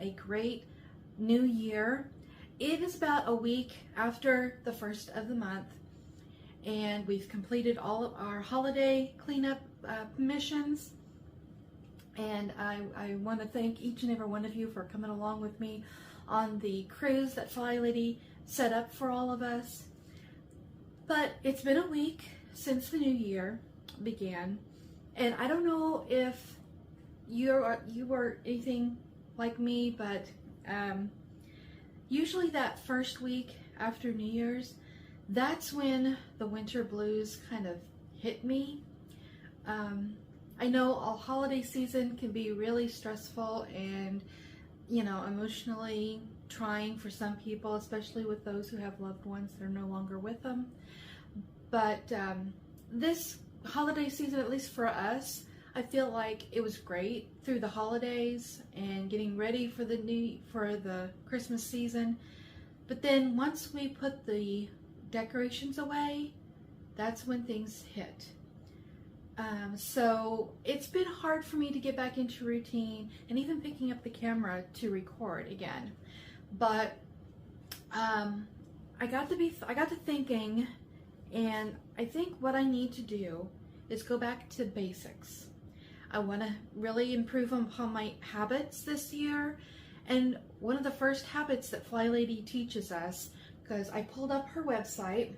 a great new year. It is about a week after the first of the month, and we've completed all of our holiday cleanup missions. And I want to thank each and every one of you for coming along with me on the cruise that FlyLady set up for all of us. But it's been a week since the new year began, and I don't know if you were anything like me, but usually that first week after New Year's, that's when the winter blues kind of hit me. I know a holiday season can be really stressful and, you know, emotionally trying for some people, especially with those who have loved ones that are no longer with them. But this holiday season, at least for us, I feel like it was great through the holidays and getting ready for the Christmas season. But then once we put the decorations away, that's when things hit. So it's been hard for me to get back into routine and even picking up the camera to record again. But I got to thinking, and I think what I need to do is go back to basics. I want to really improve upon my habits this year. And one of the first habits that FlyLady teaches us, because I pulled up her website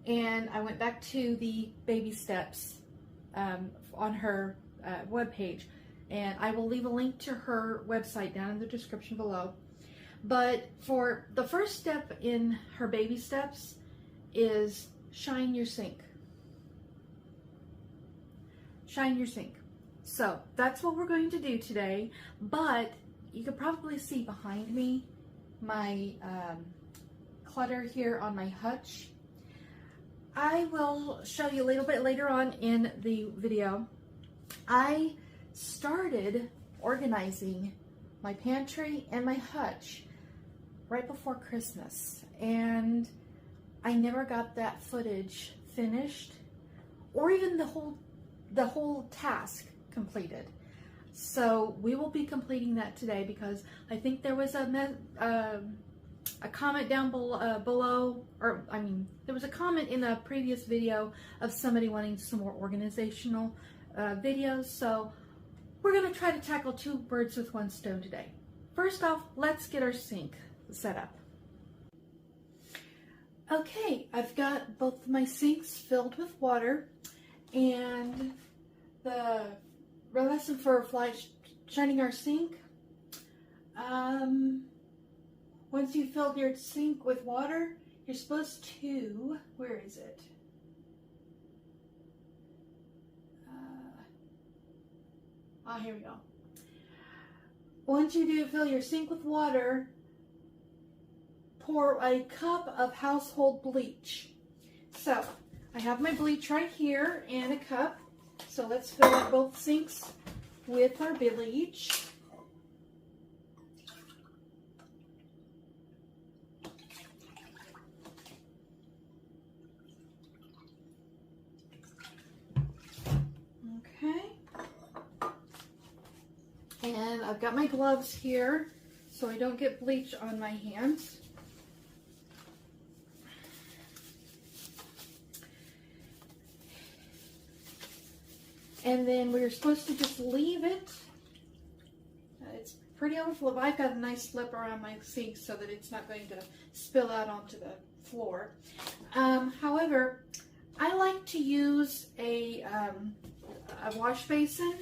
and I went back to the baby steps on her webpage, and I will leave a link to her website down in the description below. But for the first step in her baby steps is shine your sink. Shine your sink. So that's what we're going to do today, but you can probably see behind me my clutter here on my hutch. I will show you a little bit later on in the video. I started organizing my pantry and my hutch right before Christmas, and I never got that footage finished or even the whole task completed. So we will be completing that today, because I think there was a comment down below, or I mean, there was a comment in a previous video of somebody wanting some more organizational videos. So we're going to try to tackle two birds with one stone today. First off, let's get our sink set up. Okay, I've got both my sinks filled with water, and the lesson for shining our sink, once you've filled your sink with water, you're supposed to, where is it? Here we go. Once you do fill your sink with water, pour a cup of household bleach. So I have my bleach right here and a cup. So let's fill up both sinks with our bleach. Okay. And I've got my gloves here so I don't get bleach on my hands. And then we're supposed to just leave it. It's pretty overflow. I've got a nice lip around my sink so that it's not going to spill out onto the floor. However, I like to use a wash basin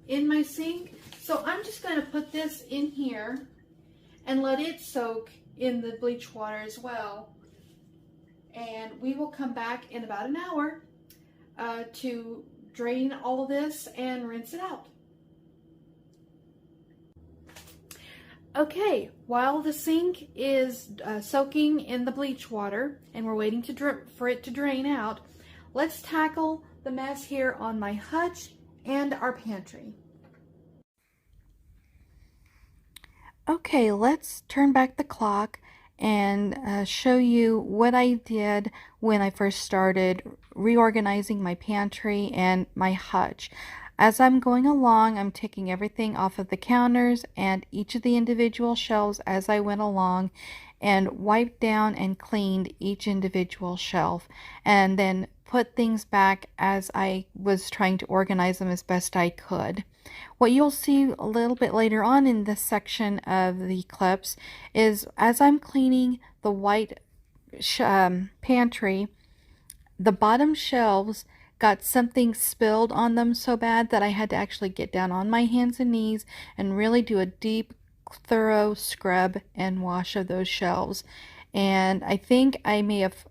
in my sink. So I'm just going to put this in here and let it soak in the bleach water as well. And we will come back in about an hour to drain all of this and rinse it out. Okay, while the sink is soaking in the bleach water and we're waiting for it to drain out, let's tackle the mess here on my hutch and our pantry. Okay, let's turn back the clock and show you what I did when I first started reorganizing my pantry and my hutch. As I'm going along, I'm taking everything off of the counters and each of the individual shelves as I went along, and wiped down and cleaned each individual shelf, and then put things back as I was trying to organize them as best I could. What you'll see a little bit later on in this section of the clips is as I'm cleaning the white pantry, the bottom shelves got something spilled on them so bad that I had to actually get down on my hands and knees and really do a deep, thorough scrub and wash of those shelves. And I think I may have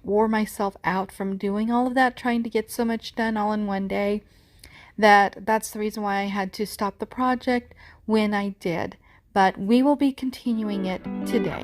wore myself out from doing all of that, trying to get so much done all in one day, that's the reason why I had to stop the project when I did. But we will be continuing it today.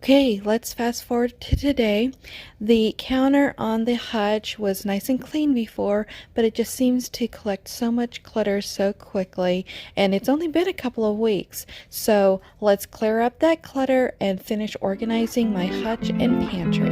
Okay, let's fast forward to today. The counter on the hutch was nice and clean before, but it just seems to collect so much clutter so quickly, and it's only been a couple of weeks. So let's clear up that clutter and finish organizing my hutch and pantry.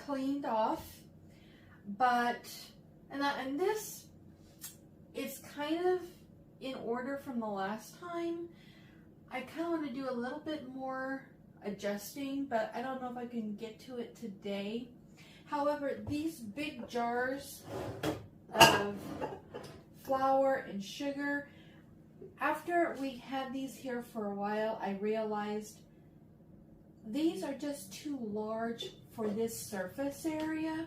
Cleaned off, but and this is kind of in order from the last time. I kind of want to do a little bit more adjusting, but I don't know if I can get to it today. However, these big jars of flour and sugar, after we had these here for a while, I realized these are just too large for this surface area.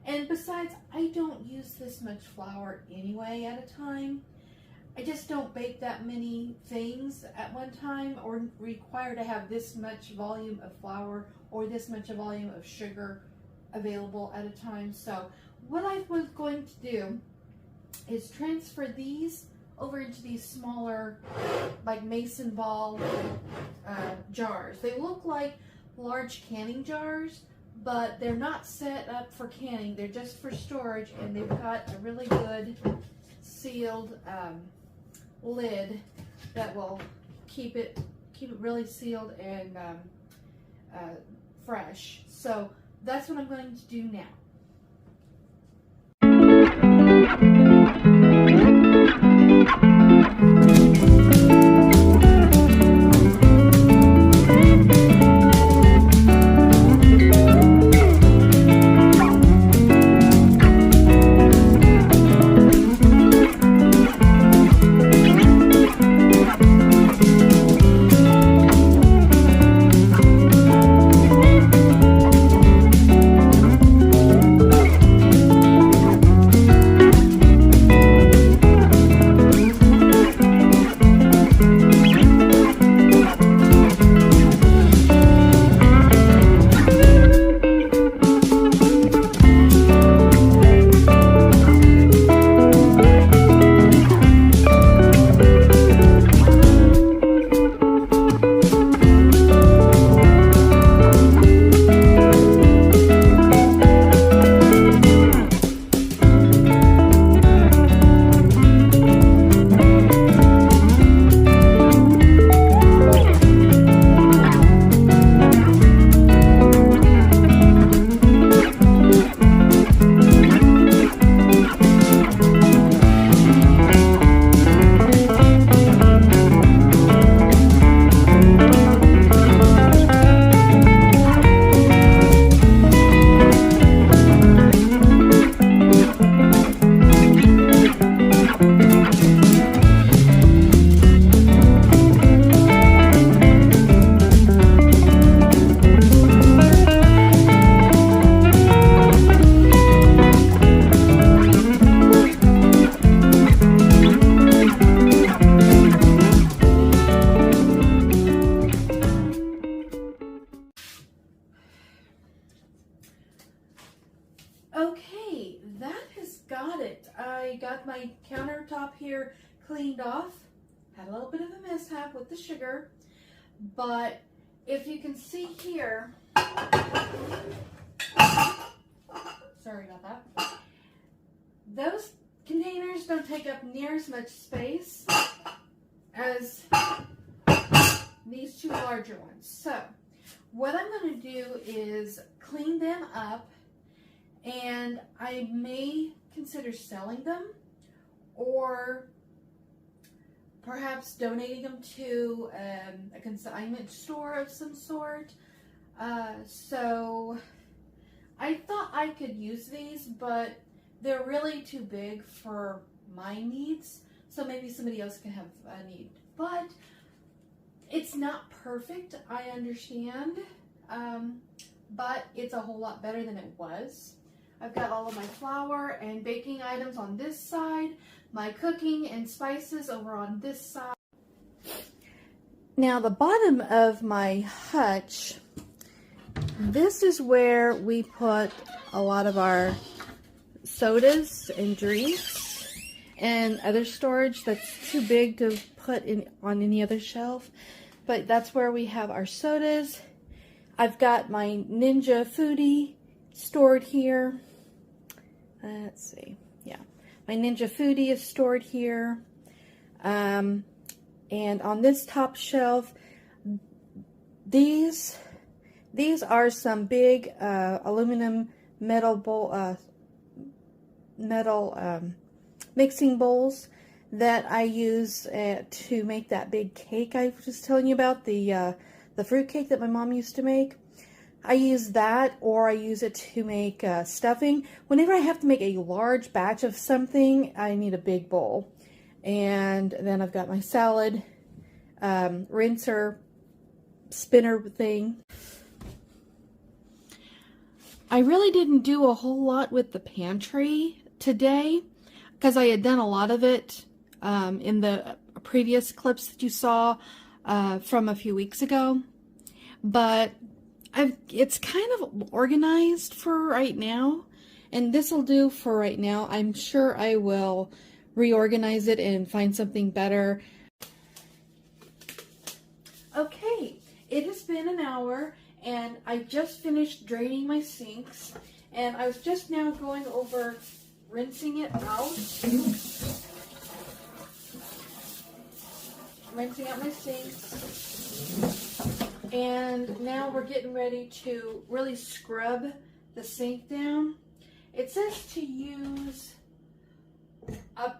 And besides, I don't use this much flour anyway at a time. I just don't bake that many things at one time or require to have this much volume of flour or this much volume of sugar available at a time. So what I was going to do is transfer these over into these smaller, like mason ball jars. They look like large canning jars, but they're not set up for canning. They're just for storage, and they've got a really good sealed lid that will keep it really sealed and fresh. So that's what I'm going to do now. Okay, that has got it. I got my countertop here cleaned off. Had a little bit of a mishap with the sugar, but if you can see here, sorry about that, those containers don't take up near as much space as these two larger ones. So what I'm going to do is clean them up, and I may consider selling them or perhaps donating them to a consignment store of some sort. So I thought I could use these, but they're really too big for my needs. So maybe somebody else can have a need. But it's not perfect, I understand. But it's a whole lot better than it was. I've got all of my flour and baking items on this side, my cooking and spices over on this side. Now the bottom of my hutch, this is where we put a lot of our sodas and drinks and other storage that's too big to put in on any other shelf. But that's where we have our sodas. I've got my Ninja Foodie stored here. Let's see. Yeah, my Ninja Foodie is stored here. And on this top shelf, these are some big aluminum metal bowl, mixing bowls that I use to make that big cake I was just telling you about, the fruit cake that my mom used to make. I use that, or I use it to make stuffing. Whenever I have to make a large batch of something, I need a big bowl. And then I've got my salad rinser spinner thing. I really didn't do a whole lot with the pantry today because I had done a lot of it in the previous clips that you saw from a few weeks ago. But it's kind of organized for right now, and this will do for right now. I'm sure I will reorganize it and find something better. Okay, it has been an hour, and I just finished draining my sinks, and I was just now going over rinsing it out. Rinsing out my sinks. And now we're getting ready to really scrub the sink down. It says to use a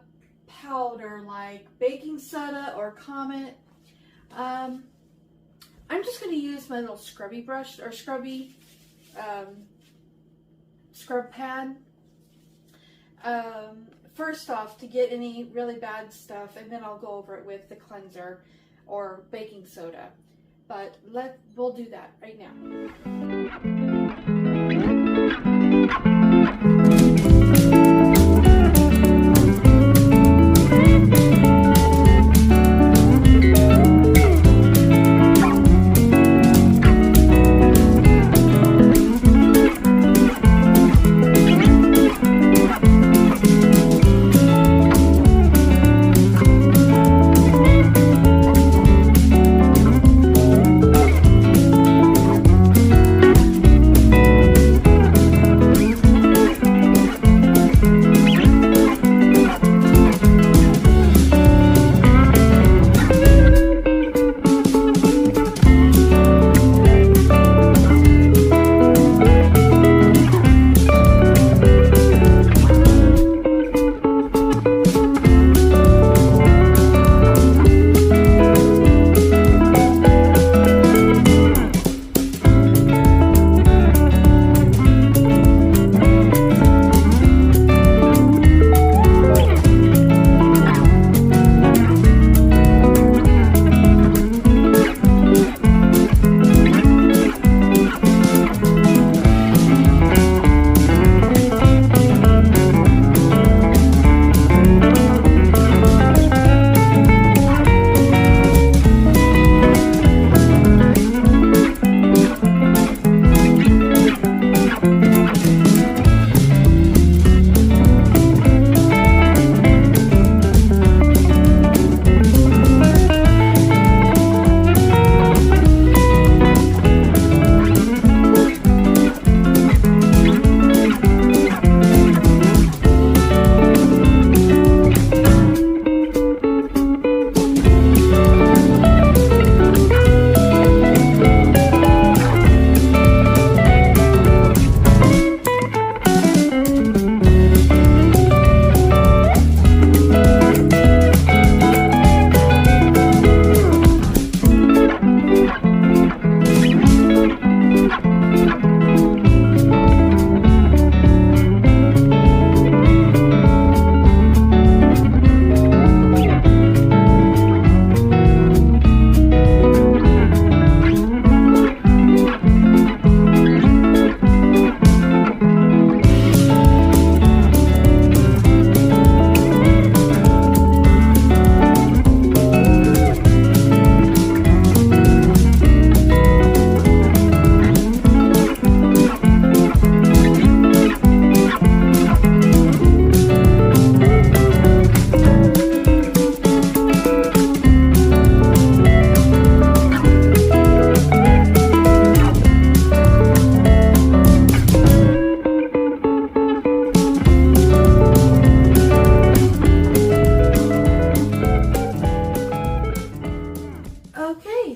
powder like baking soda or Comet. I'm just going to use my little scrubby brush or scrubby scrub pad. First off, to get any really bad stuff, and then I'll go over it with the cleanser or baking soda. But we'll do that right now.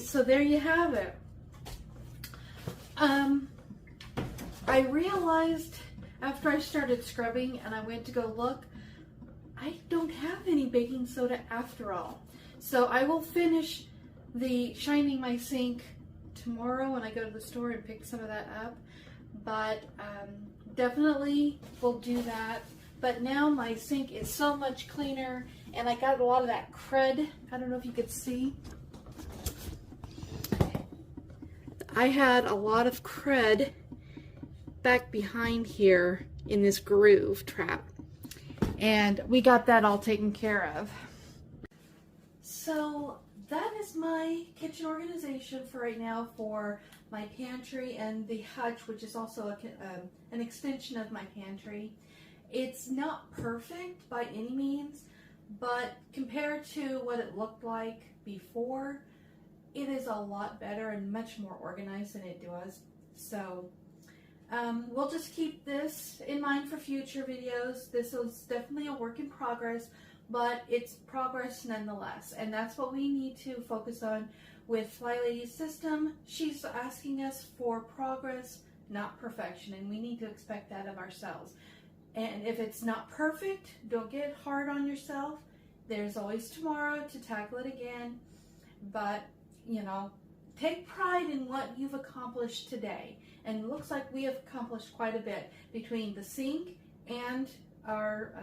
So there you have it. I realized after I started scrubbing and I went to go look, I don't have any baking soda after all. So I will finish the shining my sink tomorrow when I go to the store and pick some of that up. But definitely will do that. But now my sink is so much cleaner and I got a lot of that crud. I don't know if you could see. I had a lot of crud back behind here in this groove trap. And we got that all taken care of. So that is my kitchen organization for right now for my pantry and the hutch, which is also an extension of my pantry. It's not perfect by any means, but compared to what it looked like before, it is a lot better and much more organized than it was. So we'll just keep this in mind for future videos. This is definitely a work in progress, but it's progress nonetheless, and that's what we need to focus on with FlyLady's system. She's asking us for progress, not perfection, and we need to expect that of ourselves. And if it's not perfect, don't get hard on yourself. There's always tomorrow to tackle it again, but you know, take pride in what you've accomplished today. And it looks like we have accomplished quite a bit between the sink and our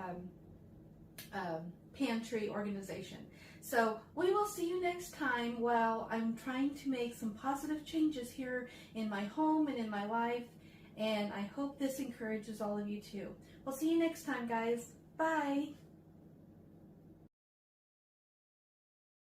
pantry organization. So we will see you next time while I'm trying to make some positive changes here in my home and in my life. And I hope this encourages all of you too. We'll see you next time, guys. Bye.